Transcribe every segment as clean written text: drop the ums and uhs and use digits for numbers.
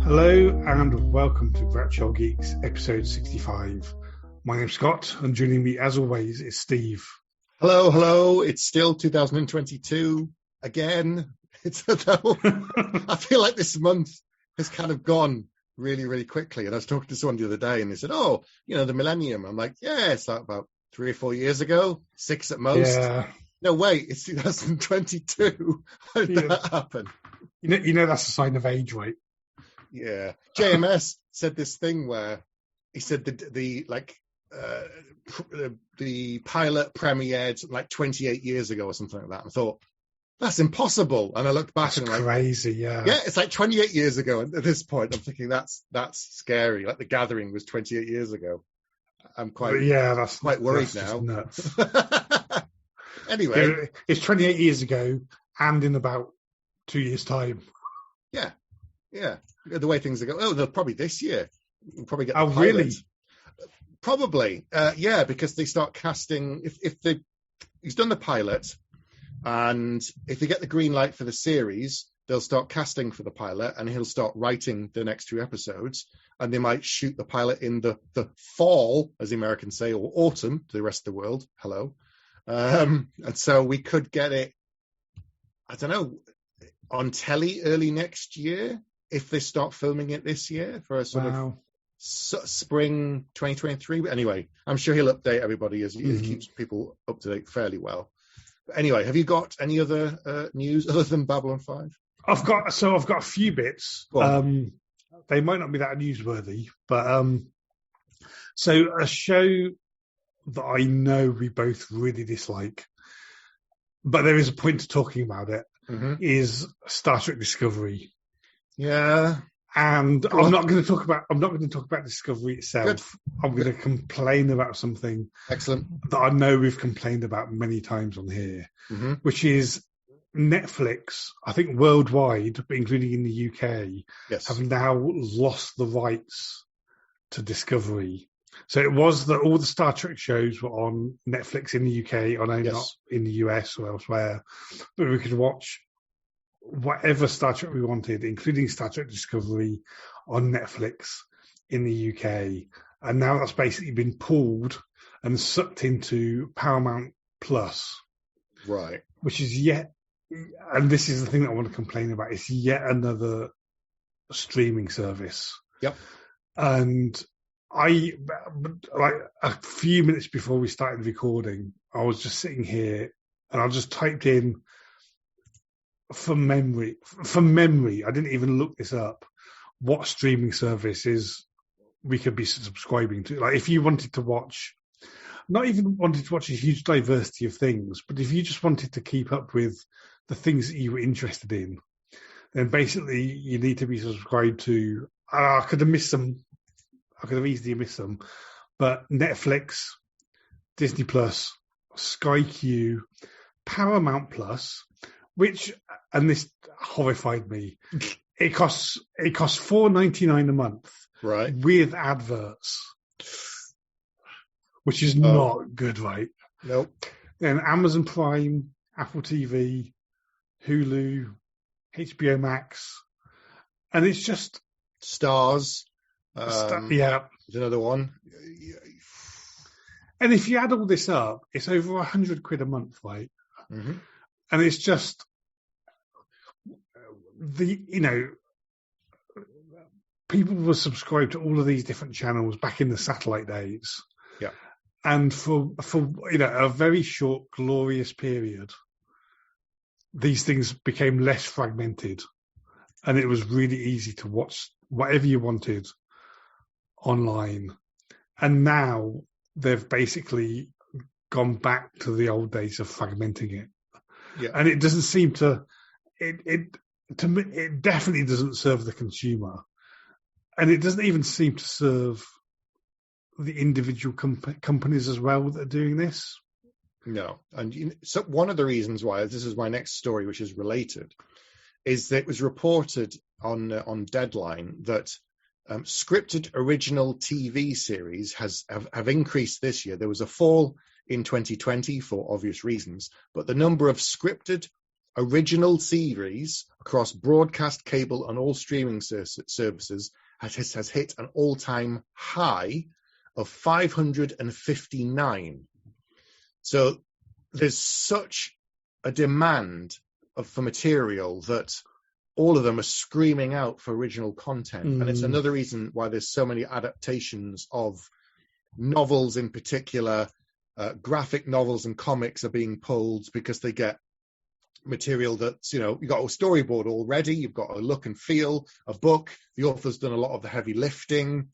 Hello and welcome to Grouchy Geeks, episode 65. My name's Scott, and joining me as always is Steve. Hello. It's still 2022 again. I feel like this month has kind of gone really, really quickly. And I was talking to someone the other day and they said, the millennium. I'm like, yeah, it's like about 3 or 4 years ago, 6 at most. Yeah. No, wait, it's 2022. How did that happen? You know that's a sign of age, right? Yeah. JMS said this thing where he said the pilot premiered like 28 years ago or something like that. I thought, that's impossible. And I looked back that's and I'm crazy, yeah. Yeah, it's like 28 years ago. And at this point, I'm thinking that's scary. Like The Gathering was 28 years ago. I'm quite worried now. Nuts. Anyway. It's 28 years ago and in about 2 years' time. Yeah. The way things are going. Oh, they'll probably this year. We'll probably get the pilot. Really? Probably. Because they start casting. He's done the pilot, and if they get the green light for the series, they'll start casting for the pilot, and he'll start writing the next 2 episodes, and they might shoot the pilot in the fall, as the Americans say, or autumn to the rest of the world. Hello. And so we could get it, I don't know, on telly early next year, if they start filming it this year for a sort of spring 2023. But anyway, I'm sure he'll update everybody as he keeps people up to date fairly well. But anyway, have you got any other news other than Babylon 5? I've got a few bits. They might not be that newsworthy, but so a show that I know we both really dislike, but there is a point to talking about it, is Star Trek Discovery. Yeah. And I'm not going to talk about Discovery itself. Good. I'm going to complain about something excellent that I know we've complained about many times on here, which is Netflix, I think worldwide, but including in the UK, have now lost the rights to Discovery. So it was that all the Star Trek shows were on Netflix in the UK, not in the US or elsewhere, but we could watch whatever Star Trek we wanted, including Star Trek Discovery, on Netflix in the UK. And now that's basically been pulled and sucked into Paramount Plus. Right. Which is and this is the thing that I want to complain about, it's yet another streaming service. Yep. And like a few minutes before we started recording, I was just sitting here and I just typed in from memory, I didn't even look this up, what streaming services we could be subscribing to. Like if you wanted to watch, not even wanted to watch a huge diversity of things, but if you just wanted to keep up with the things that you were interested in, then basically you need to be subscribed to, I could have easily missed some, but Netflix, Disney Plus, Sky Q, Paramount Plus, which, and this horrified me, it costs $4.99 a month, right, with adverts, which is not good, right? Nope. Then Amazon Prime, Apple TV, Hulu, HBO Max, and it's just Stars. There's another one. And if you add all this up, it's over £100 a month, right? And it's just people were subscribed to all of these different channels back in the satellite days. Yeah. And for a very short, glorious period, these things became less fragmented, and it was really easy to watch whatever you wanted online. And now they've basically gone back to the old days of fragmenting it. Yeah. And it doesn't seem to me, it definitely doesn't serve the consumer, and it doesn't even seem to serve the individual companies as well that are doing this. No. And so one of the reasons why, this is my next story, which is related, is that it was reported on Deadline that scripted original TV series have increased this year. There was a fall in 2020 for obvious reasons, but the number of scripted original series across broadcast, cable, and all streaming services has hit an all-time high of 559. So there's such a demand for material that all of them are screaming out for original content. And it's another reason why there's so many adaptations of novels in particular. Graphic novels and comics are being pulled because they get material that's, you've got a storyboard already, you've got a look and feel, a book. The author's done a lot of the heavy lifting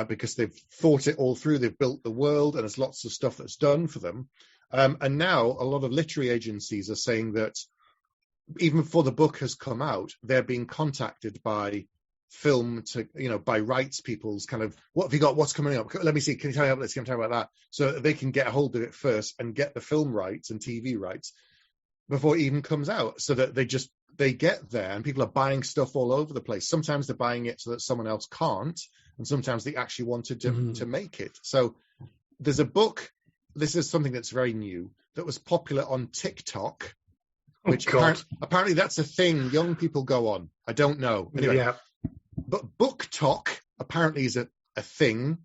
because they've thought it all through, they've built the world, and there's lots of stuff that's done for them. And now a lot of literary agencies are saying that even before the book has come out, they're being contacted by by rights people's kind of, what have you got, what's coming up, let me see, can you tell me about this, can you tell me about that, so that they can get a hold of it first and get the film rights and TV rights before it even comes out, so that they get there, and people are buying stuff all over the place. Sometimes they're buying it so that someone else can't, and sometimes they actually wanted to make it. So there's a book, this is something that's very new, that was popular on TikTok, which apparently that's a thing young people go on. I don't know. Anyway, yeah. But Book Talk apparently is a thing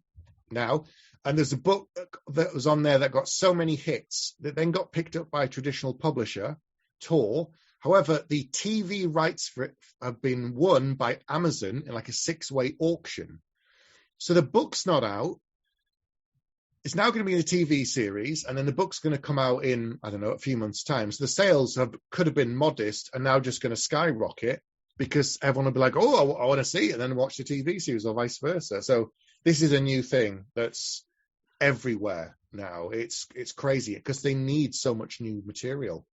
now. And there's a book that was on there that got so many hits that then got picked up by a traditional publisher, Tor. However, the TV rights for it have been won by Amazon in like a 6-way auction. So the book's not out. It's now going to be in a TV series, and then the book's going to come out in, I don't know, a few months' time. So the sales could have been modest and now just going to skyrocket because everyone will be like, oh, I want to see it, and then watch the TV series, or vice versa. So this is a new thing that's everywhere now. It's crazy because they need so much new material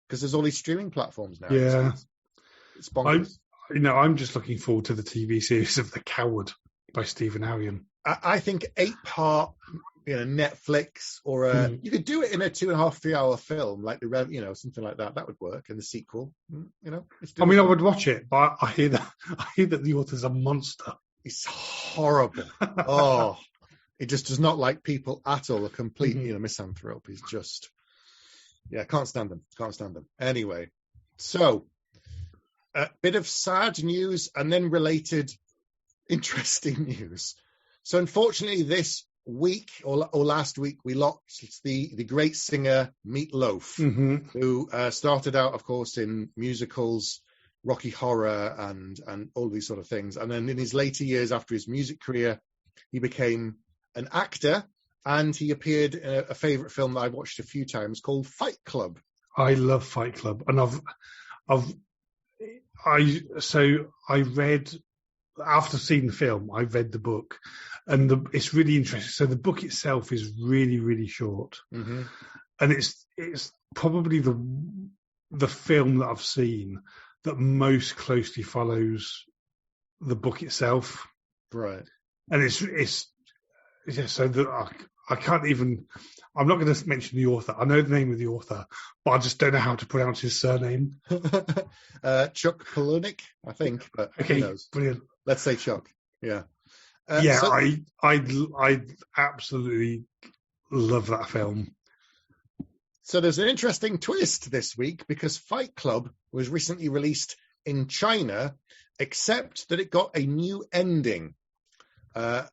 because there's all these streaming platforms now. Yeah. It's bonkers. I'm just looking forward to the TV series of The Coward by Stephen Allen. I think 8-part, Netflix, or you could do it in a 2.5-3 hour film, like something like that. That would work in the sequel. I would watch it, but I hear that the author's a monster. It's horrible. Oh, it just does not like people at all. A complete, misanthrope. He's just, can't stand them. Anyway, so a bit of sad news and then related interesting news. So unfortunately, this week or last week, we lost the great singer Meat Loaf, who started out, of course, in musicals, Rocky Horror, and all these sort of things. And then in his later years, after his music career, he became an actor, and he appeared in a favourite film that I've watched a few times called Fight Club. I love Fight Club, and I read. After seeing the film, I read the book, and it's really interesting. So the book itself is really, really short, and it's probably the film that I've seen that most closely follows the book itself. Right. And it's so that I can't even. I'm not going to mention the author. I know the name of the author, but I just don't know how to pronounce his surname. Chuck Palahniuk, I think. But okay, who knows? Brilliant. Let's say Chuck. Yeah. I absolutely love that film. So there's an interesting twist this week because Fight Club was recently released in China, except that it got a new ending.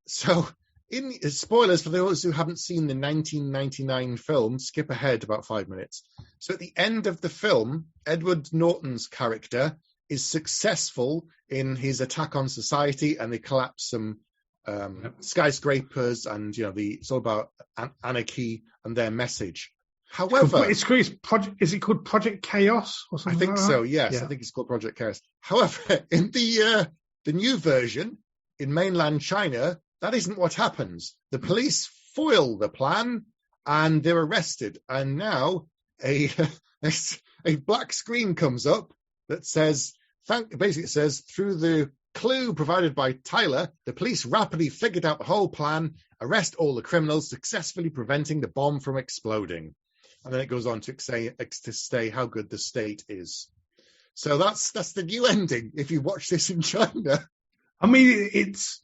So in spoilers for those who haven't seen the 1999 film, skip ahead about 5 minutes. So at the end of the film, Edward Norton's character is successful in his attack on society, and they collapse some skyscrapers, and it's all about anarchy and their message. However, is it called Project Chaos or something? I think like so. that? Yes, yeah. I think it's called Project Chaos. However, in the new version in mainland China, that isn't what happens. The police foil the plan, and they're arrested. And now a black screen comes up that says, basically it says, through the clue provided by Tyler, the police rapidly figured out the whole plan, arrest all the criminals, successfully preventing the bomb from exploding. And then it goes on to say how good the state is. So that's the new ending if you watch this in China. I mean, it's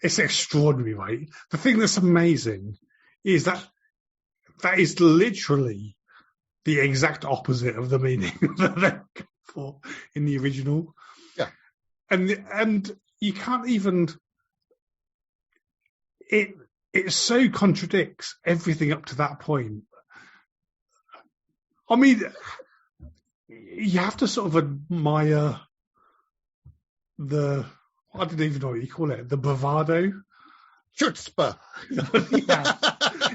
extraordinary, right? The thing that's amazing is that is literally the exact opposite of the meaning that they're going for in the original. Yeah. And you can't even... It so contradicts everything up to that point. I mean, you have to sort of admire I don't even know what you call it, the bravado. Chutzpah. Yeah.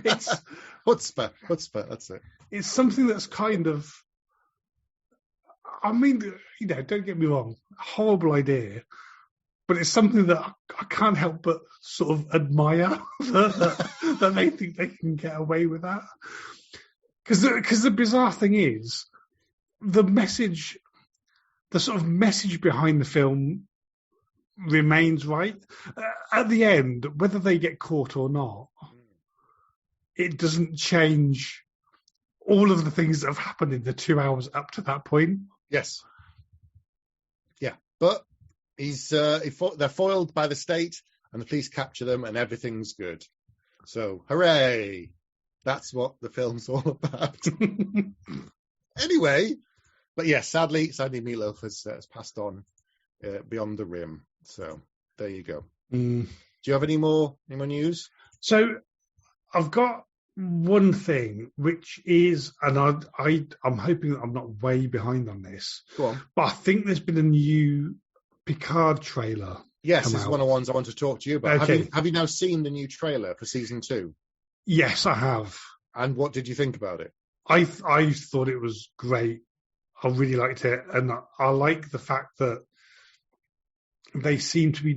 It's Chutzpah, that's it. It's something that's kind of, I mean, don't get me wrong, horrible idea, but it's something that I can't help but sort of admire that they think they can get away with that. Because the bizarre thing is, the sort of message behind the film remains right. At the end, whether they get caught or not, it doesn't change all of the things that have happened in the 2 hours up to that point. Yes. Yeah, but they're foiled by the state, and the police capture them, and everything's good. So, hooray! That's what the film's all about. Anyway, but yes, sadly, Meatloaf has passed on beyond the rim. So there you go. Do you have any more news? So I've got one thing, which is, and I'm hoping that I'm not way behind on this. Go on. But I think there's been a new Picard trailer. Yes, it's one of the ones I want to talk to you about. Okay. Have you now seen the new trailer for season 2? Yes, I have. And what did you think about it? I thought it was great. I really liked it, and I like the fact that there seems to be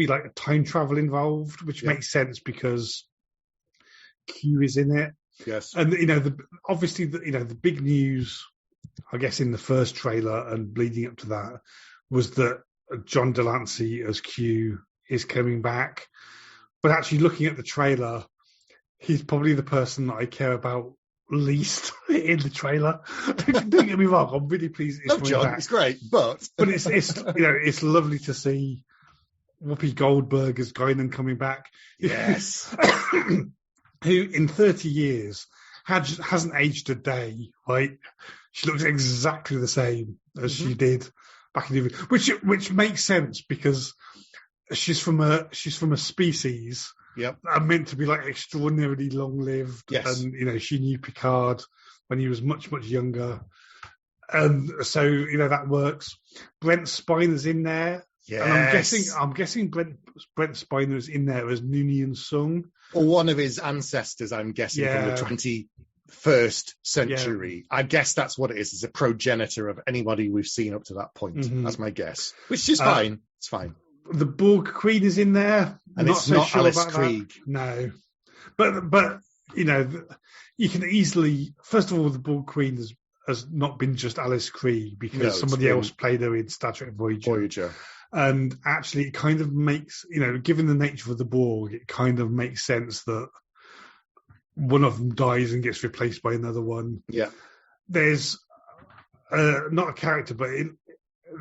like a time travel involved, which makes sense because Q is in it. Yes, and obviously the big news, I guess, in the first trailer and leading up to that was that John Delancey as Q is coming back. But actually, looking at the trailer, he's probably the person that I care about least in the trailer. Don't get me wrong, I'm really pleased it's coming John, back. It's great, but it's it's lovely to see Whoopi Goldberg as Guinan coming back. Yes. Who in 30 years hasn't aged a day, right? She looks exactly the same as she did back in the which makes sense because she's from a species that are meant to be like extraordinarily long lived. Yes. And she knew Picard when he was much, much younger. And so that works. Brent Spiner's in there. Yes. And I'm guessing Brent Spiner's in there as Noonien Sung. Or one of his ancestors, I'm guessing, from the 21st century. Yeah. I guess that's what it is. It's a progenitor of anybody we've seen up to that point. That's my guess. Which is fine. It's fine. The Borg Queen is in there. And it's not sure Alice Krieg. No. But you can easily... First of all, the Borg Queen has not been just Alice Krieg because somebody else played her in Star Trek Voyager. And actually, it kind of makes, given the nature of the Borg, it kind of makes sense that one of them dies and gets replaced by another one. Yeah. There's not a character, but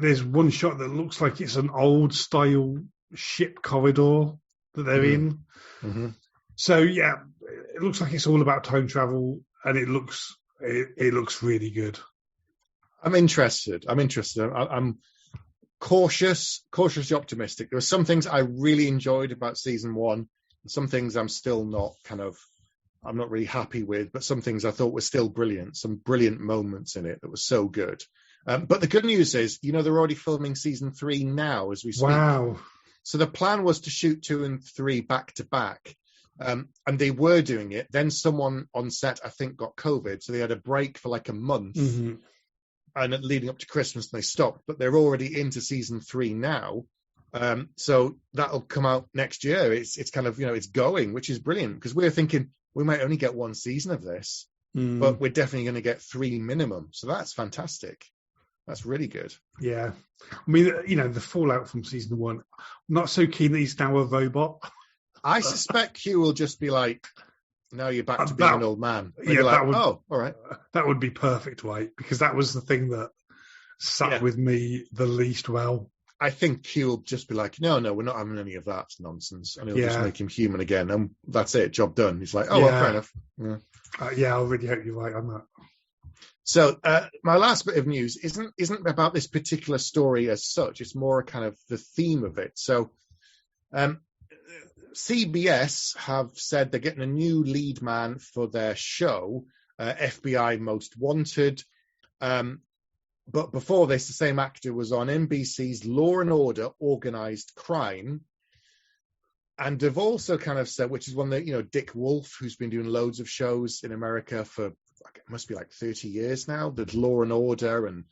there's one shot that looks like it's an old style ship corridor that they're in. Mm-hmm. So yeah, it looks like it's all about time travel, and it looks really good. I'm interested. I'm cautiously optimistic. There are some things I really enjoyed about season 1, and some things I'm not really happy with, but some things I thought were still brilliant. Some brilliant moments in it that were so good. But the good news is, they're already filming season 3 now as we speak. Wow. So the plan was to shoot 2 and 3 back to back. And they were doing it. Then someone on set, I think, got COVID. So they had a break for like a month. Mm-hmm. And leading up to Christmas, they stopped. But they're already into season 3 now. So that'll come out next year. It's kind of, it's going, which is brilliant. Because we're thinking we might only get 1 season of this. But we're definitely going to get 3 minimum. So that's fantastic. That's really good. Yeah. I mean, the fallout from season 1, I'm not so keen that he's now a robot. I suspect Hugh will just be like, now you're back to being an old man. Yeah, like, all right. That would be perfect, right? Because that was the thing that sat with me the least well. I think Q will just be like, no, we're not having any of that nonsense, and he'll just make him human again, and that's it, job done. He's like, well, fair enough. I really hope you're right on that. So my last bit of news isn't about this particular story as such. It's more kind of the theme of it. So CBS have said they're getting a new lead man for their show, FBI Most Wanted. But before this, the same actor was on NBC's Law and Order Organized Crime. And they've also kind of said, which is one that, Dick Wolf, who's been doing loads of shows in America for, it must be like 30 years now, the Law and Order and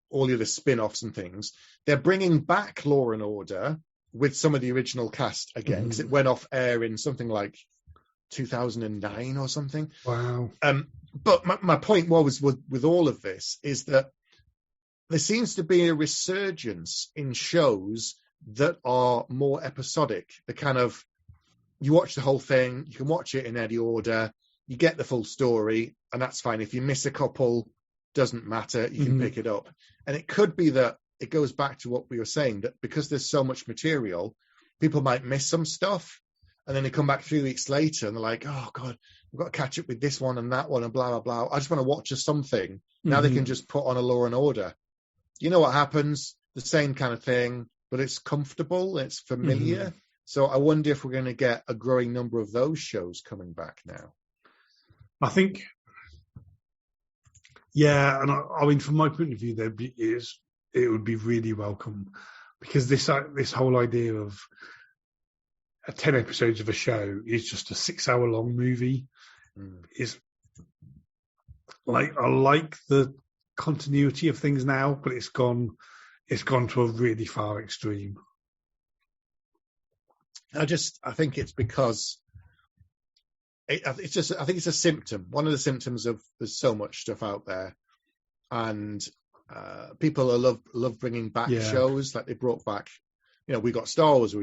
all the other spin-offs and things. They're bringing back Law and Order with some of the original cast again, because it went off air in something like 2009 or something. Wow. But my point was with all of this is that there seems to be a resurgence in shows that are more episodic. The kind of, you watch the whole thing, you can watch it in any order, you get the full story, and that's fine. If you miss a couple, doesn't matter, you can pick it up. And it could be that it goes back to what we were saying, that because there's so much material, people might miss some stuff, and then they come back 3 weeks later and they're like, oh God, we've got to catch up with this one and that one and blah, blah, blah. I just want to watch something. Now they can just put on a Law and Order. You know what happens? The same kind of thing, but it's comfortable, it's familiar. So I wonder if we're going to get a growing number of those shows coming back now. I think, and I mean, from my point of view, it would be really welcome, because this whole idea of 10 episodes of a show is just a 6-hour long movie. Is like, I like the continuity of things now, but it's gone to a really far extreme. I think it's because I think it's a symptom. One of the symptoms of there's so much stuff out there, and people love bringing back shows. Like they brought back, we got Star Wars.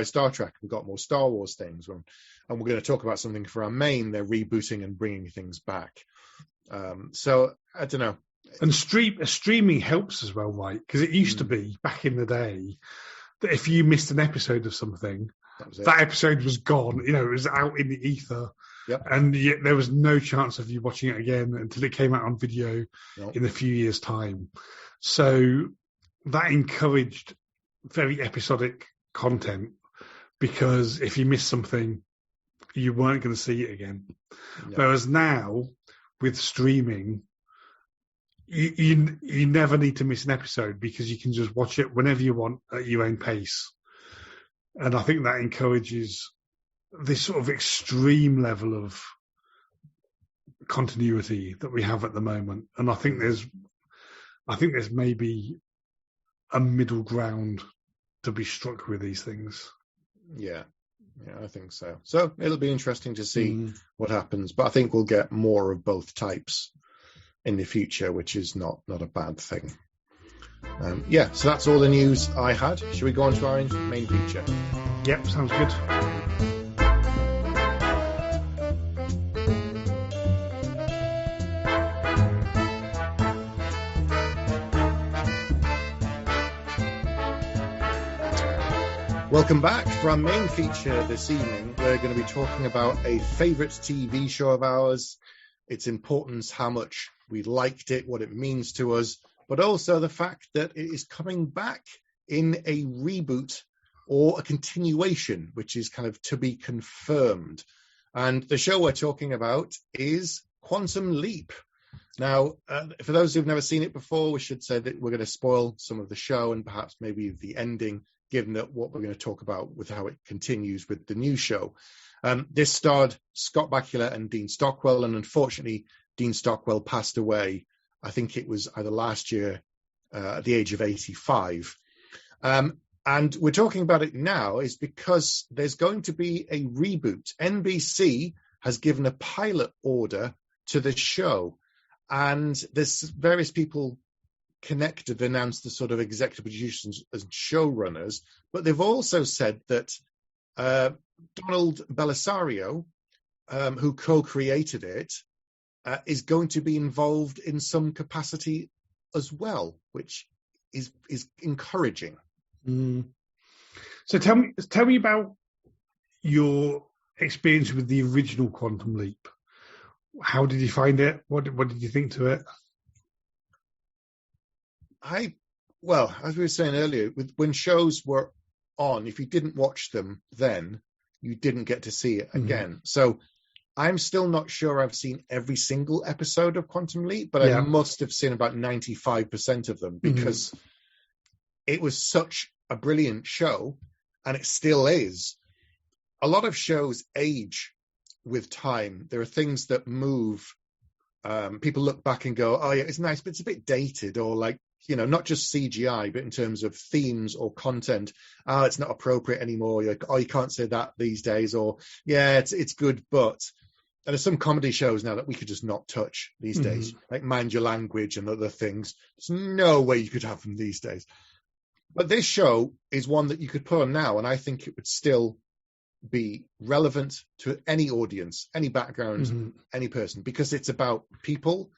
Star Trek. We got more Star Wars things, and we're going to talk about something for our main. They're rebooting and bringing things back. So I don't know. And streaming helps as well, right? Because it used to be back in the day that if you missed an episode of something, that episode was gone. It was out in the ether, and yet there was no chance of you watching it again until it came out on video in a few years' time. So that encouraged very episodic content, because if you missed something, you weren't going to see it again. Whereas now, with streaming, you never need to miss an episode, because you can just watch it whenever you want at your own pace. And I think that encourages this sort of extreme level of continuity that we have at the moment. And I think there's maybe a middle ground to be struck with these things. Yeah, I think so. So it'll be interesting to see what happens. But I think we'll get more of both types in the future, which is not a bad thing. So that's all the news I had. Should we go on to our main feature? Yep, sounds good. Welcome back for our main feature this evening. We're going to be talking about a favourite TV show of ours, its importance, how much we liked it, what it means to us, but also the fact that it is coming back in a reboot or a continuation, which is kind of to be confirmed. And the show we're talking about is Quantum Leap. Now, for those who've never seen it before, we should say that we're going to spoil some of the show and perhaps maybe the ending, given that what we're going to talk about with how it continues with the new show. This starred Scott Bakula and Dean Stockwell, and unfortunately, Dean Stockwell passed away. I think it was either last year at the age of 85. And we're talking about it now is because there's going to be a reboot. NBC has given a pilot order to the show, and there's various people connected, announced the sort of executive producers and showrunners, but they've also said that Donald Belisario, who co-created it, is going to be involved in some capacity as well, which is encouraging. Mm. So tell me about your experience with the original Quantum Leap. How did you find it? What did you think to it? Well, as we were saying earlier, when shows were on, if you didn't watch them then, you didn't get to see it again. So I'm still not sure I've seen every single episode of Quantum Leap, but I must have seen about 95% of them because it was such a brilliant show, and it still is. A lot of shows age with time. There are things that move. People look back and go, oh yeah, it's nice, but it's a bit dated, or like, you know, not just CGI, but in terms of themes or content, it's not appropriate anymore. You're like, oh, you can't say that these days, or yeah, it's good, but. And there's some comedy shows now that we could just not touch these days, like Mind Your Language and other things. There's no way you could have them these days. But this show is one that you could put on now, and I think it would still be relevant to any audience, any background, any person, because it's about people.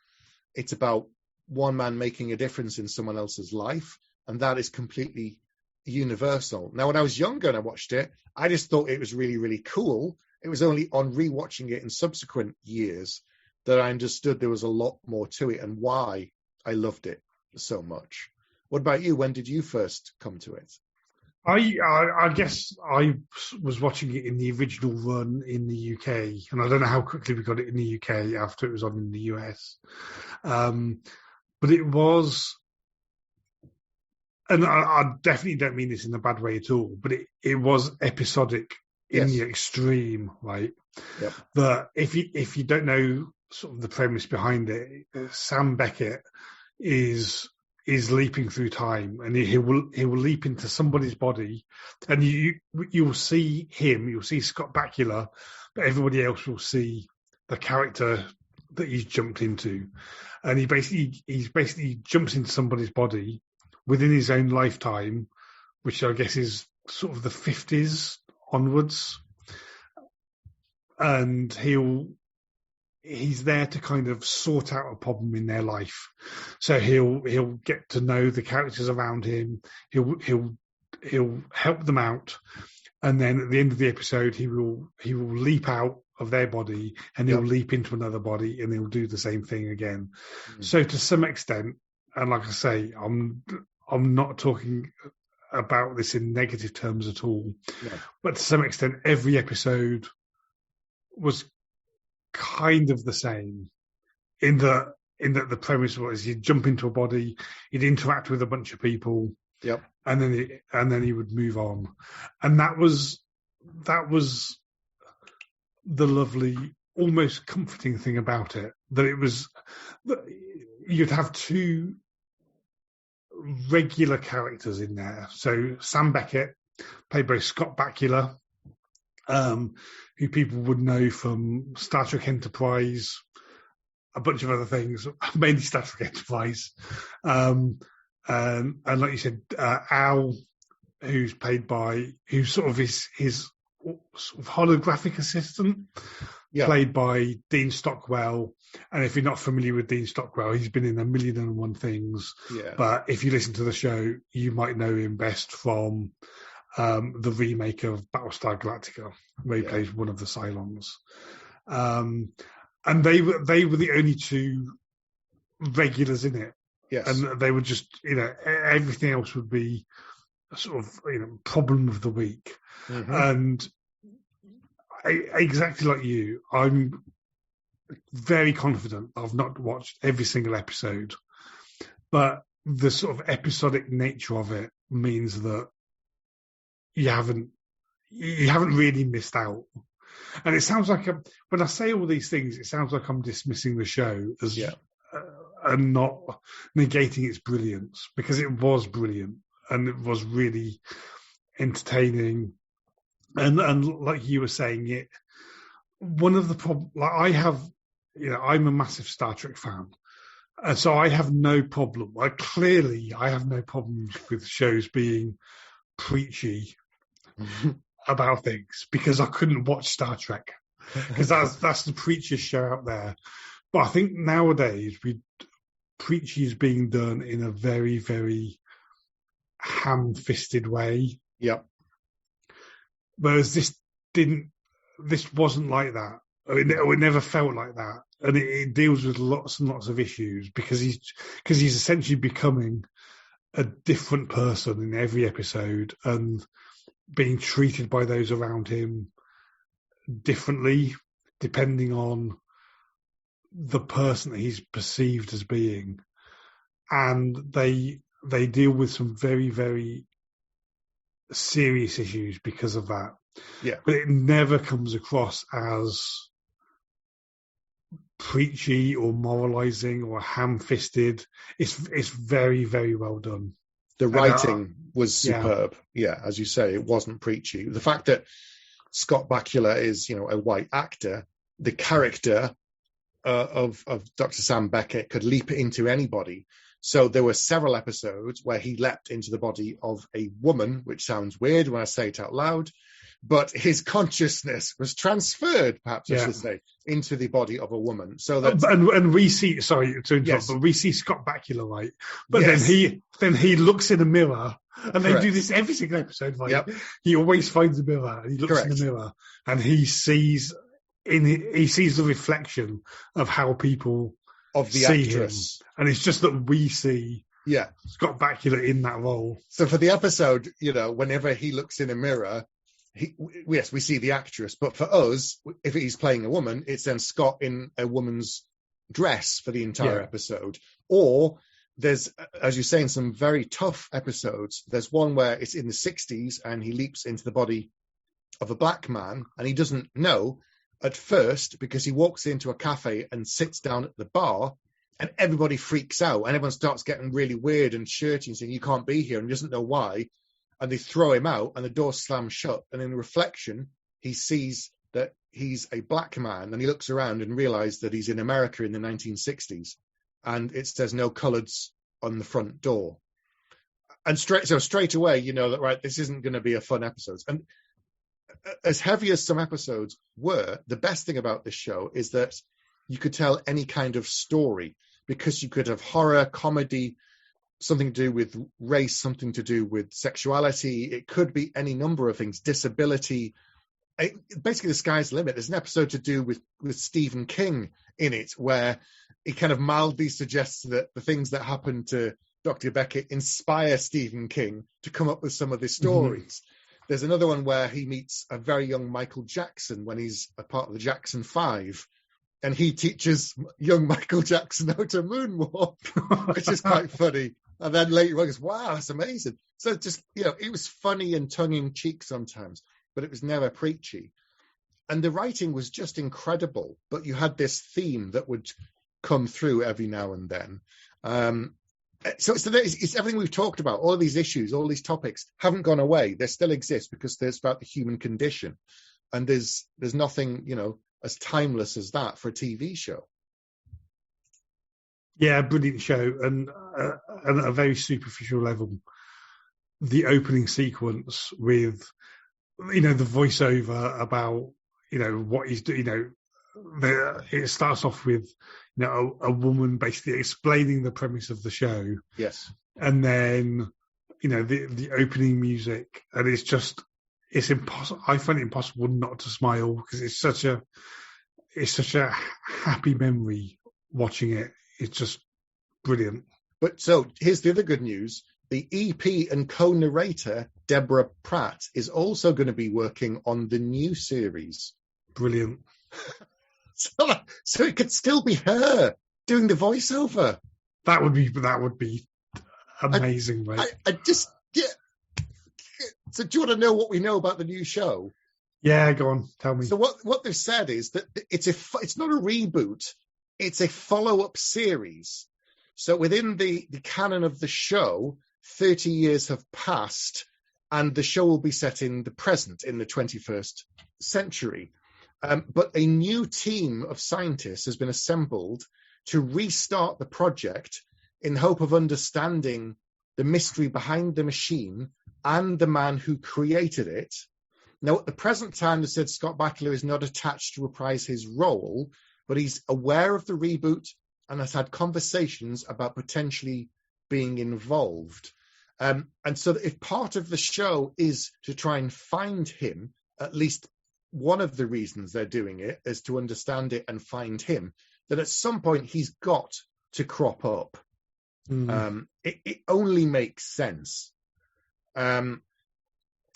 It's about one man making a difference in someone else's life, and that is completely universal. Now, when I was younger and I watched it, I just thought it was really, really cool. It was only on rewatching it in subsequent years that I understood there was a lot more to it and why I loved it so much. What about you? When did you first come to it? I guess I was watching it in the original run in the UK, and I don't know how quickly we got it in the UK after it was on in the US. But it was, and I definitely don't mean this in a bad way at all, but it was episodic in the extreme, right? Yep. That if you don't know sort of the premise behind it, Sam Beckett is leaping through time, and he will leap into somebody's body, and you'll see him, you'll see Scott Bakula, but everybody else will see the character that he's jumped into, and he basically jumps into somebody's body within his own lifetime, which I guess is sort of the 50s onwards, and he's there to kind of sort out a problem in their life. So he'll get to know the characters around him. He'll help them out, and then at the end of the episode, he will leap out of their body, and he'll leap into another body, and he'll do the same thing again. So to some extent, and like I say, I'm not talking about this in negative terms at all, but to some extent, every episode was kind of the same in that the premise was you'd jump into a body, you'd interact with a bunch of people, and then he would move on, and that was the lovely, almost comforting thing about it, that it was that you'd have two regular characters in there. So Sam Beckett, played by Scott Bakula, who people would know from Star Trek Enterprise, a bunch of other things, mainly Star Trek Enterprise. And like you said, Al, who's sort of his sort of holographic assistant, played by Dean Stockwell. And if you're not familiar with Dean Stockwell, he's been in a million and one things. Yeah. But if you listen to the show, you might know him best from the remake of Battlestar Galactica, where he plays one of the Cylons. And they were the only two regulars in it. Yes. And they were just, everything else would be a sort of, problem of the week. Mm-hmm. And exactly like you, I'm very confident I've not watched every single episode, but the sort of episodic nature of it means that you haven't really missed out. And it sounds like when I say all these things, it sounds like I'm dismissing the show as and not negating its brilliance, because it was brilliant and it was really entertaining. And like you were saying, it one of the problems, like I'm a massive Star Trek fan, and so I have no problem. I have no problems with shows being preachy about things, because I couldn't watch Star Trek, because that's the preachiest show out there. But I think nowadays preachy is being done in a very, very ham-fisted way. Yep. Whereas this wasn't like that. It never felt like that. And it deals with lots and lots of issues because he's essentially becoming a different person in every episode and being treated by those around him differently depending on the person that he's perceived as being. And they deal with some very, very serious issues because of that. Yeah. But it never comes across as preachy or moralizing or ham-fisted. It's very, very well done. The writing was superb. Yeah, as you say, it wasn't preachy. The fact that Scott Bakula is, a white actor, the character of Dr. Sam Beckett could leap into anybody. So there were several episodes where he leapt into the body of a woman, which sounds weird when I say it out loud, but his consciousness was transferred, perhaps I should say, into the body of a woman. So that and we see, sorry to interrupt, yes. but we see Scott Bakula, right? But then he looks in a mirror, and they do this every single episode. Right? Yep. He always finds a mirror, and he looks in the mirror, and he sees the reflection of how people of the see actress, him. And it's just that we see Scott Bakula in that role. So for the episode, whenever he looks in a mirror, we see the actress, but for us, if he's playing a woman, it's then Scott in a woman's dress for the entire episode. Or there's, as you're saying, some very tough episodes. There's one where it's in the 60s and he leaps into the body of a black man and he doesn't know at first because he walks into a cafe and sits down at the bar and everybody freaks out and everyone starts getting really weird and shirty and saying, you can't be here, and he doesn't know why. And they throw him out and the door slams shut. And in reflection, he sees that he's a black man and he looks around and realizes that he's in America in the 1960s. And it says no coloreds on the front door. And straight away, you know that, right, this isn't going to be a fun episode. And as heavy as some episodes were, the best thing about this show is that you could tell any kind of story because you could have horror, comedy, something to do with race, something to do with sexuality. It could be any number of things, disability. Basically, the sky's the limit. There's an episode to do with Stephen King in it where he kind of mildly suggests that the things that happen to Dr. Beckett inspire Stephen King to come up with some of the stories. Mm-hmm. There's another one where he meets a very young Michael Jackson when he's a part of the Jackson 5. And he teaches young Michael Jackson how to moonwalk, which is quite funny. And then later on, he goes, wow, that's amazing. So just, it was funny and tongue-in-cheek sometimes, but it was never preachy. And the writing was just incredible, but you had this theme that would come through every now and then. So it's everything we've talked about. All of these issues, all these topics haven't gone away. They still exist because there's about the human condition. And there's nothing, as timeless as that for a TV show. Yeah, brilliant show. And at a very superficial level, the opening sequence with, the voiceover about, what he's doing, it starts off with, a woman basically explaining the premise of the show. Yes. And then, the opening music, and it's impossible. I find it impossible not to smile because it's such a happy memory watching it. It's just brilliant. But so here's the other good news. The EP and co-narrator, Deborah Pratt, is also going to be working on the new series. Brilliant. So it could still be her doing the voiceover. That would be amazing, right? So do you want to know what we know about the new show? Yeah, go on, tell me. So what they've said is that it's not a reboot, it's a follow-up series. So within the canon of the show, 30 years have passed, and the show will be set in the present, in the 21st century. But a new team of scientists has been assembled to restart the project in hope of understanding the mystery behind the machine and the man who created it. Now, at the present time, they said Scott Bakula is not attached to reprise his role, but he's aware of the reboot and has had conversations about potentially being involved. And so if part of the show is to try and find him, at least one of the reasons they're doing it is to understand it and find him, then at some point he's got to crop up. It only makes sense. And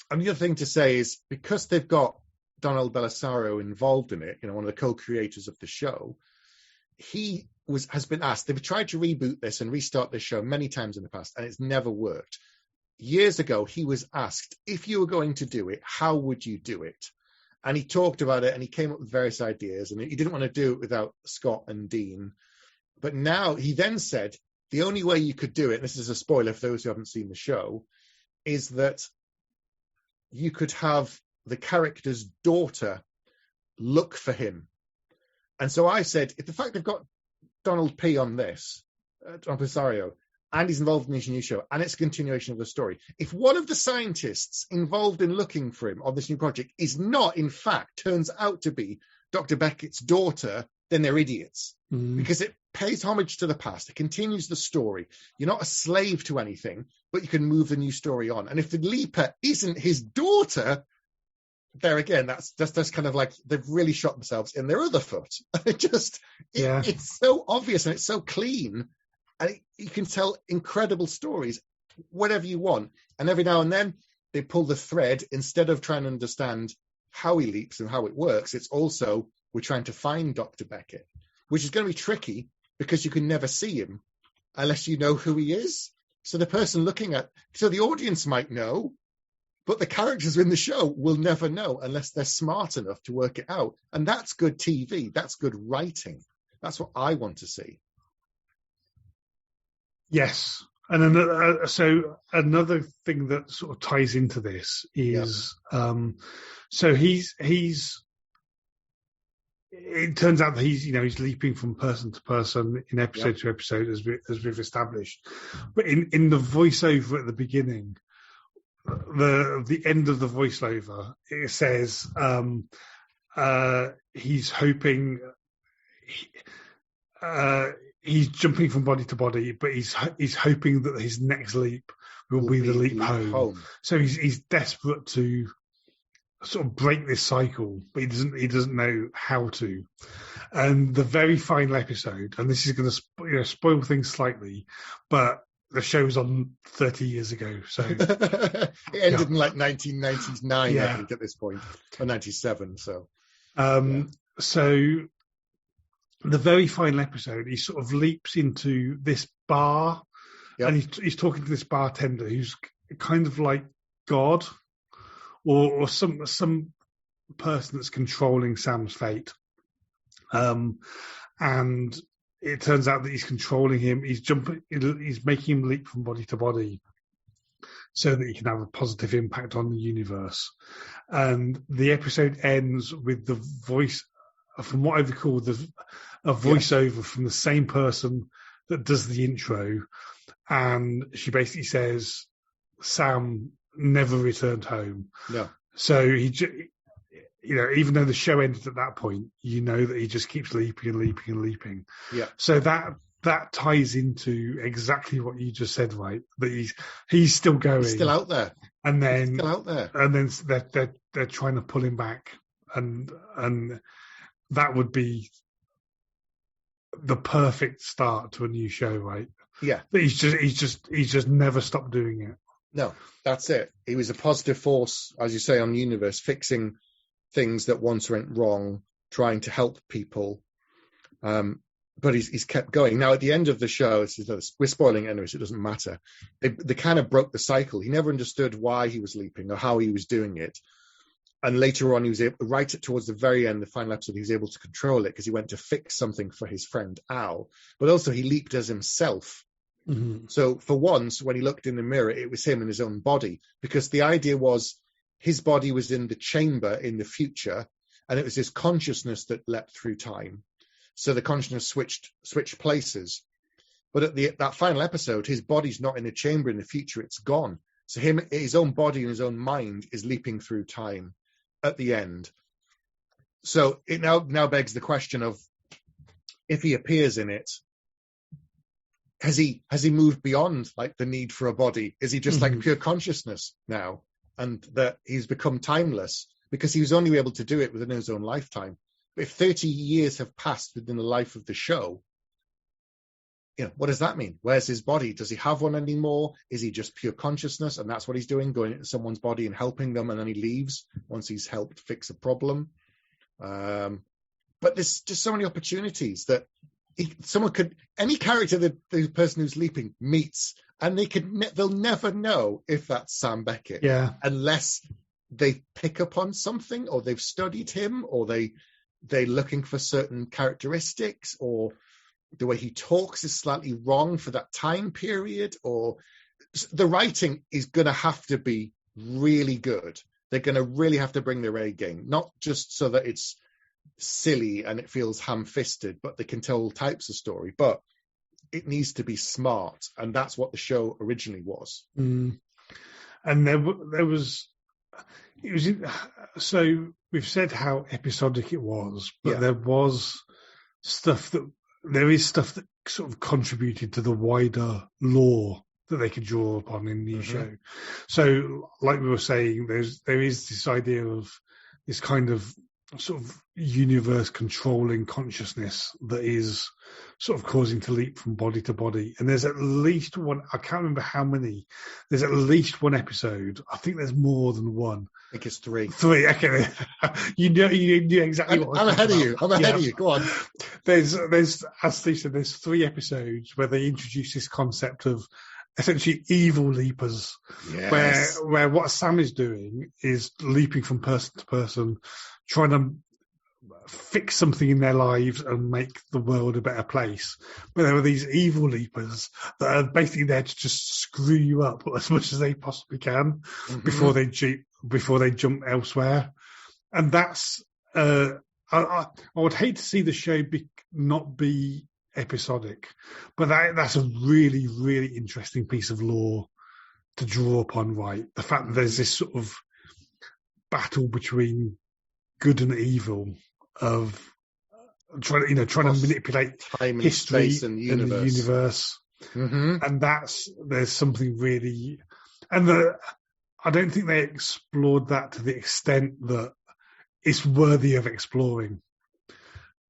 the other thing to say is, because they've got Donald Bellisario involved in it, one of the co-creators of the show, he has been asked. They've tried to reboot this and restart this show many times in the past, and it's never worked. Years ago, he was asked, if you were going to do it, how would you do it? And he talked about it, and he came up with various ideas, and he didn't want to do it without Scott and Dean. But now he then said, the only way you could do it, and this is a spoiler for those who haven't seen the show, is that you could have the character's daughter look for him. And so I said, if the fact they've got Donald P on this, Don Pisario, and he's involved in this new show, and it's a continuation of the story, if one of the scientists involved in looking for him on this new project is not, in fact, turns out to be Dr. Beckett's daughter, then they're idiots. Because it pays homage to the past. It continues the story. You're not a slave to anything, but you can move the new story on. And if the Leaper isn't his daughter, there again, that's kind of like they've really shot themselves in their other foot. It's so obvious and it's so clean, and you can tell incredible stories, whatever you want. And every now and then they pull the thread. Instead of trying to understand how he leaps and how it works, it's also, we're trying to find Dr. Beckett, which is going to be tricky because you can never see him unless you know who he is. So the person so the audience might know, but the characters in the show will never know unless they're smart enough to work it out. And that's good TV. That's good writing. That's what I want to see. Yes. And another thing that sort of ties into this is, so he's it turns out that he's leaping from person to person in episode to episode, as we've established. But in the voiceover at the beginning, the end of the voiceover, it says he's hoping he's jumping from body to body, but he's hoping that his next leap will be the leap home. So he's desperate to sort of break this cycle, but he doesn't know how to. And the very final episode, and this is going to spoil things slightly, but the show was on 30 years ago, so it ended in like 1999, I think, at this point, or 97. So, so the very final episode, he sort of leaps into this bar, and he's talking to this bartender who's kind of like God, or some person that's controlling Sam's fate. And it turns out that he's controlling him. He's making him leap from body to body so that he can have a positive impact on the universe. And the episode ends with the voice, from what I recall, a voiceover from the same person that does the intro. And she basically says, Sam never returned home. No. So he, even though the show ended at that point, that he just keeps leaping and leaping and leaping. Yeah. So that ties into exactly what you just said, right? That he's still going. He's still out there. And then he's still out there. And then they're trying to pull him back, and that would be the perfect start to a new show, right? Yeah. But he's just never stopped doing it. No, that's it. He was a positive force, as you say, on the universe, fixing things that once went wrong, trying to help people. But he's kept going. Now, at the end of the show, we're spoiling it anyway, so it doesn't matter. They kind of broke the cycle. He never understood why he was leaping or how he was doing it. And later on, he was able, right towards the very end, the final episode, he was able to control it because he went to fix something for his friend Al. But also, he leaped as himself. Mm-hmm. So for once, when he looked in the mirror, it was him in his own body, because the idea was his body was in the chamber in the future, and it was his consciousness that leapt through time. So the consciousness switched places. But at that final episode, his body's not in the chamber in the future, it's gone. So his own body and his own mind is leaping through time at the end. So it now begs the question of, if he appears in it, has he moved beyond like the need for a body? Is he just like pure consciousness now, and that he's become timeless because he was only able to do it within his own lifetime? But if 30 years have passed within the life of the show, what does that mean? Where's his body? Does he have one anymore? Is he just pure consciousness, and that's what he's doing, going into someone's body and helping them, and then he leaves once he's helped fix a problem? But there's just so many opportunities that any character that the person who's leaping meets, and they'll never know if that's Sam Beckett, unless they pick up on something, or they've studied him, or they're looking for certain characteristics, or the way he talks is slightly wrong for that time period, or the writing is going to have to be really good. They're going to really have to bring their A game, not just so that it's silly and it feels ham-fisted, but they can tell all types of story, but it needs to be smart, and that's what the show originally was. And so we've said how episodic it was, but there is stuff that sort of contributed to the wider lore that they could draw upon in the show. So like we were saying, there is this idea of this kind of sort of universe controlling consciousness that is sort of causing to leap from body to body. And there's at least one, I can't remember how many, there's at least one episode. I think there's more than one. I think it's 3. 3, okay. You knew exactly what I'm ahead of you. I'm ahead of you. Go on. There's, as Steve said, there's 3 episodes where they introduce this concept of essentially evil leapers, where what Sam is doing is leaping from person to person, trying to fix something in their lives and make the world a better place. But there are these evil leapers that are basically there to just screw you up as much as they possibly can before they jump elsewhere. And that's I would hate to see the show not be episodic, but that's a really, really interesting piece of lore to draw upon, right? The fact that there's this sort of battle between good and evil, of trying to manipulate time and history space and the universe. And there's something really, and I don't think they explored that to the extent that it's worthy of exploring.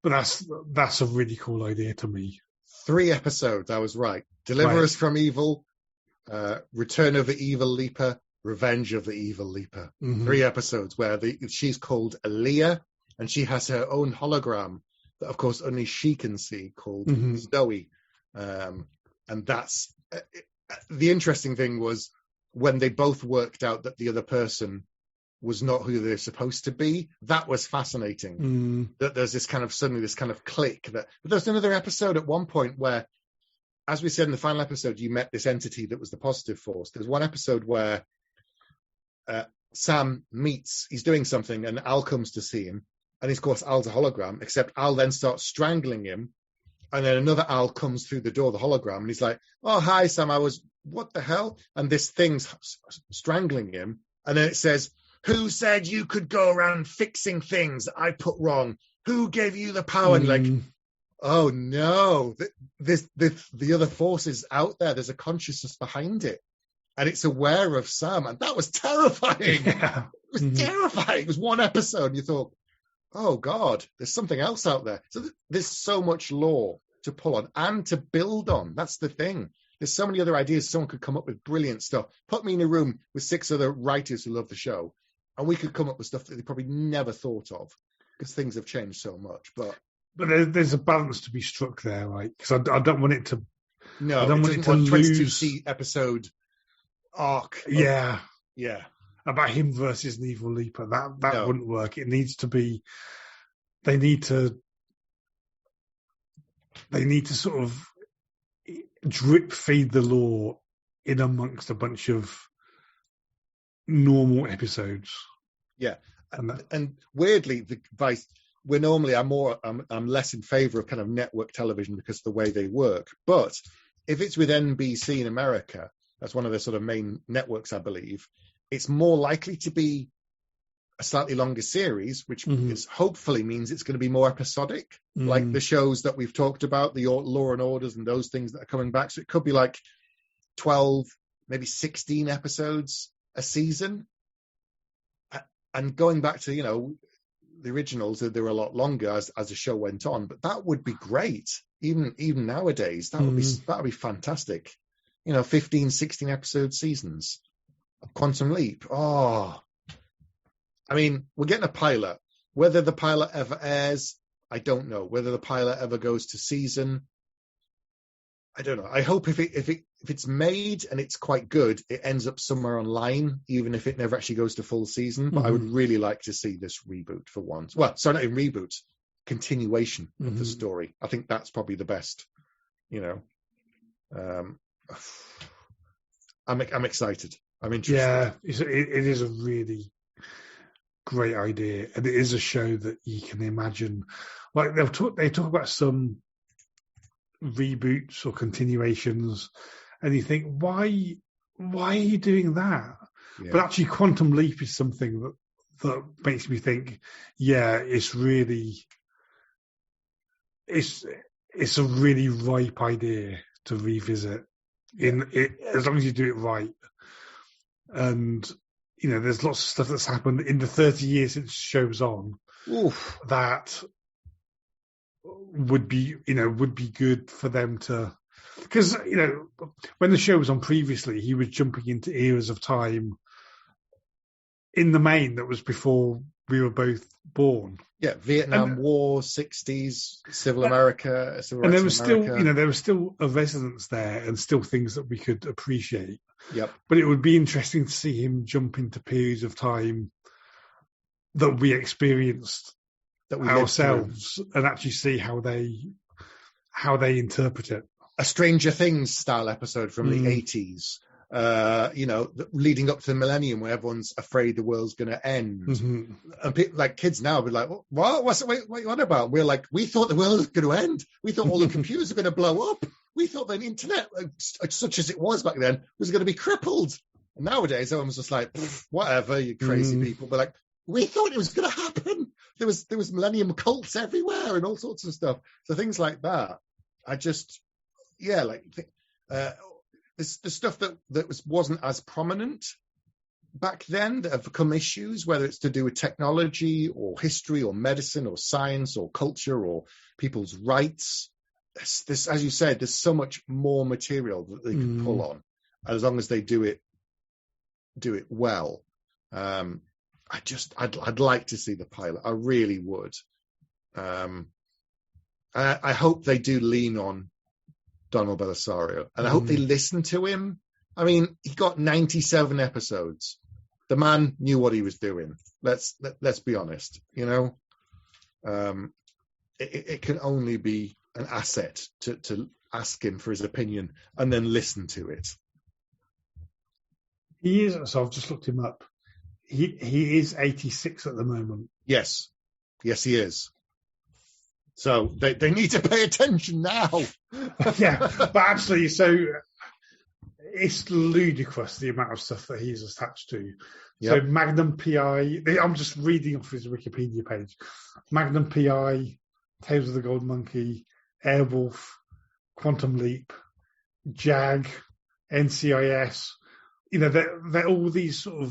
But that's a really cool idea to me. 3 episodes, I was right. Deliver Us from Evil, Return of the Evil Leaper, Revenge of the Evil Leaper. 3 episodes where she's called Aaliyah, and she has her own hologram that, of course, only she can see, called Zoe. And that's the interesting thing was when they both worked out that the other person was not who they're supposed to be. That was fascinating. That there's this kind of click. But there's another episode at one point where, as we said in the final episode, you met this entity that was the positive force. There's one episode where Sam he's doing something, and Al comes to see him, and of course Al's a hologram, except Al then starts strangling him, and then another Al comes through the door, the hologram, and he's like, "Oh, hi, Sam, what the hell?" And this thing's strangling him, and then it says, "Who said you could go around fixing things I put wrong? Who gave you the power?" And like, oh no, the other force is out there. There's a consciousness behind it, and it's aware of Sam, and that was terrifying. It was terrifying. It was one episode, and you thought, oh God, there's something else out there. So there's so much lore to pull on and to build on. That's the thing. There's so many other ideas. Someone could come up with brilliant stuff. Put me in a room with 6 other writers who love the show, and we could come up with stuff that they probably never thought of, because things have changed so much. But there's a balance to be struck there, right? Because I don't want it to. No, I don't want it to lose 22 episode arc. Yeah. About him versus an evil leaper. That wouldn't work. It needs to be. They need to sort of drip feed the lore in amongst a bunch of normal episodes. Yeah, and weirdly, I'm less in favor of kind of network television because of the way they work. But if it's with NBC in America, that's one of the sort of main networks, I believe, it's more likely to be a slightly longer series, which is hopefully means it's going to be more episodic, like the shows that we've talked about, the Law and Orders and those things that are coming back. So it could be like 12, maybe 16 episodes a season. And going back to, the originals, they were a lot longer as the show went on, but that would be great. Even nowadays, that would be fantastic. 15, 16 episode seasons of Quantum Leap. Oh, I mean, we're getting a pilot. Whether the pilot ever airs, I don't know. Whether the pilot ever goes to season, I don't know. I hope if it's made and it's quite good, it ends up somewhere online, even if it never actually goes to full season. But I would really like to see this reboot for once. Well, sorry, not even reboot, continuation of the story. I think that's probably the best. I'm excited. I'm interested. Yeah, it is a really great idea, and it is a show that you can imagine. Like they talk about some reboots or continuations, and you think, why are you doing that? Yeah. But actually, Quantum Leap is something that makes me think, yeah, it's a really ripe idea to revisit as long as you do it right. And there's lots of stuff that's happened in the 30 years since the show's on. Oof. That would be good for them to, because when the show was on previously, he was jumping into eras of time in the main that was before we were both born. Yeah, Vietnam War, 60s, Civil America, Civil Rights and there was still, America. There was still a resonance there, and still things that we could appreciate. Yep. But it would be interesting to see him jump into periods of time that we experienced ourselves, and actually see how they interpret it. A Stranger Things style episode from the 80s. Leading up to the millennium, where everyone's afraid the world's going to end, and kids now will be like, "What? What are you on about?" We're like, "We thought the world was going to end. We thought all the computers were going to blow up. We thought the internet, such as it was back then, was going to be crippled." And nowadays, everyone's just like, "Whatever, you crazy people." But like, we thought it was going to happen. There was millennium cults everywhere and all sorts of stuff. So things like that, the stuff that wasn't as prominent back then that have become issues, whether it's to do with technology or history or medicine or science or culture or people's rights. This, as you said, there's so much more material that they can pull on, as long as they do it well. I'd like to see the pilot. I really would. I hope they do lean on Donald Belisario, and I hope they listen to him. I mean, he got 97 episodes. The man knew what he was doing. Let's be honest. It can only be an asset to ask him for his opinion and then listen to it. He is. So I've just looked him up. He is 86 at the moment. Yes, he is. So they need to pay attention now. Yeah, but actually, so it's ludicrous the amount of stuff that he's attached to. Yep. So Magnum PI, I'm just reading off his Wikipedia page. Magnum PI, Tales of the Gold Monkey, Airwolf, Quantum Leap, JAG, NCIS. They're all these sort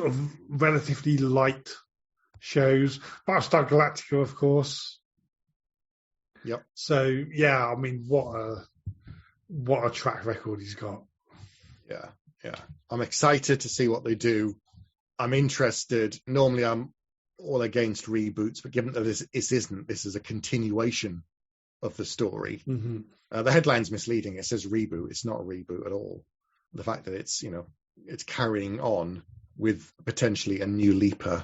of relatively light shows. Battlestar Galactica, of course. Yep. So yeah, I mean, what a track record he's got. Yeah. I'm excited to see what they do. I'm interested. Normally, I'm all against reboots, but given that this is a continuation of the story. The headline's misleading. It says reboot. It's not a reboot at all. The fact that it's carrying on with potentially a new leaper,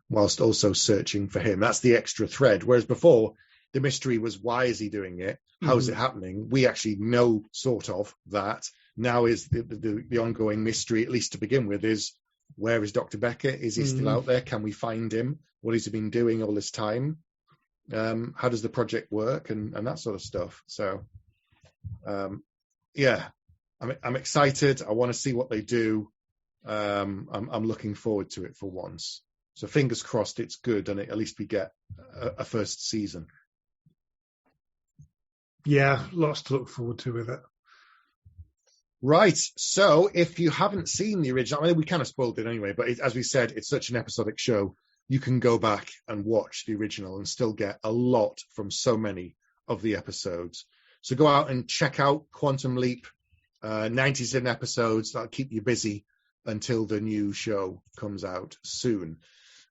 whilst also searching for him. That's the extra thread. Whereas before, the mystery was, why is he doing it? How is it happening? We actually know sort of that. Now is the ongoing mystery, at least to begin with, is where is Dr. Becker? Is he still out there? Can we find him? What has he been doing all this time? How does the project work? And that sort of stuff. So, I'm excited. I want to see what they do. I'm looking forward to it for once. So fingers crossed it's good, and at least we get a first season. Yeah, lots to look forward to with it. Right. So if you haven't seen the original, I mean, we kind of spoiled it anyway, but as we said, it's such an episodic show. You can go back and watch the original and still get a lot from so many of the episodes. So go out and check out Quantum Leap, 97 episodes. That'll keep you busy until the new show comes out soon.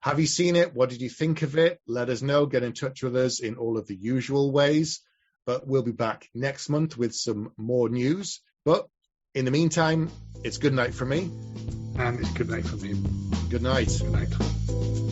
Have you seen it? What did you think of it? Let us know. Get in touch with us in all of the usual ways. But we'll be back next month with some more news. But in the meantime, it's good night from me. And it's good night from him. Good night. Good night.